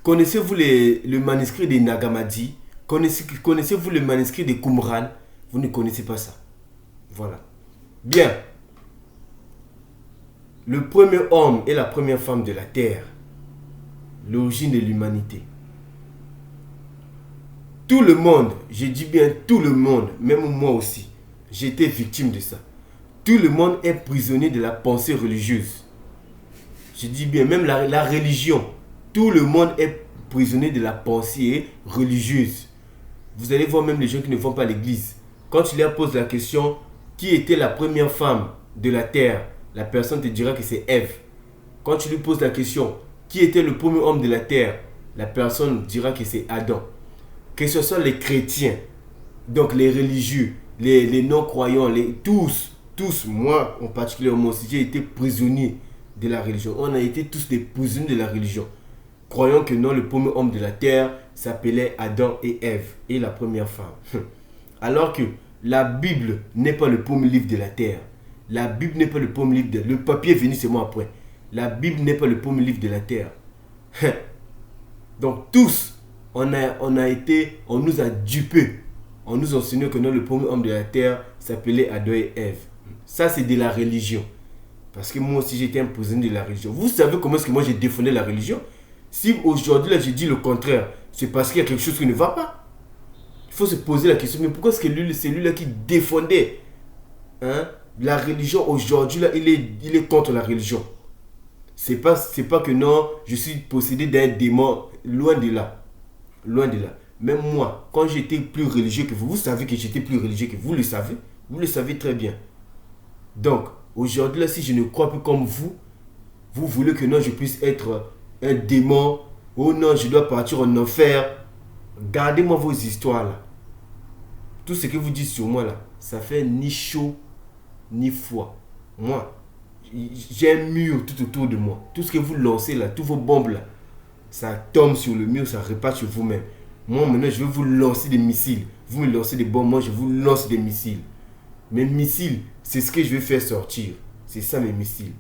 Connaissez-vous le manuscrit de Nagamadi? Connaissez-vous le manuscrit de Qumran? Vous ne connaissez pas ça. Voilà. Bien. Le premier homme et la première femme de la terre. L'origine de l'humanité. Tout le monde, je dis bien tout le monde, même moi aussi, j'ai été victime de ça. Tout le monde est prisonnier de la pensée religieuse. Je dis bien, même la religion. Tout le monde est prisonnier de la pensée religieuse. Vous allez voir même les gens qui ne vont pas à l'église. Quand tu leur poses la question, qui était la première femme de la terre? La personne te dira que c'est Ève. Quand tu lui poses la question, qui était le premier homme de la terre? La personne dira que c'est Adam. Que ce soit les chrétiens, donc les religieux, les non-croyants, tous, moi en particulier, moi aussi, j'ai été prisonnier de la religion. On a été tous des prisonniers de la religion. Croyant que non, le premier homme de la terre s'appelait Adam et Ève, et la première femme. Alors que la Bible n'est pas le premier livre de la terre. La Bible n'est pas le premier livre Le papier est venu seulement après. La Bible n'est pas le premier livre de la terre. Donc tous, on nous a dupés. On nous a enseigné que non, le premier homme de la terre s'appelait Adam et Ève. Ça, c'est de la religion. Parce que moi aussi, j'étais un prisonnier de la religion. Vous savez comment est-ce que moi, j'ai défendu la religion? Si aujourd'hui, là, j'ai dit le contraire, c'est parce qu'il y a quelque chose qui ne va pas. Il faut se poser la question, mais pourquoi est-ce que c'est lui-là qui défendait la religion aujourd'hui, là, il est contre la religion. C'est pas que non, je suis possédé d'un démon, loin de là. Loin de là. Même moi, quand j'étais plus religieux que vous, vous savez que j'étais plus religieux que vous, vous le savez très bien. Donc, aujourd'hui, là, si je ne crois plus comme vous, vous voulez que non, je puisse être un démon, oh non, je dois partir en enfer. Gardez-moi vos histoires là. Tout ce que vous dites sur moi là, ça fait ni chaud, ni froid. Moi, j'ai un mur tout autour de moi. Tout ce que vous lancez là, tous vos bombes là, ça tombe sur le mur, ça repart sur vous-même. Moi maintenant, je vais vous lancer des missiles. Vous me lancez des bombes, moi je vous lance des missiles. Mes missiles, c'est ce que je vais faire sortir. C'est ça mes missiles.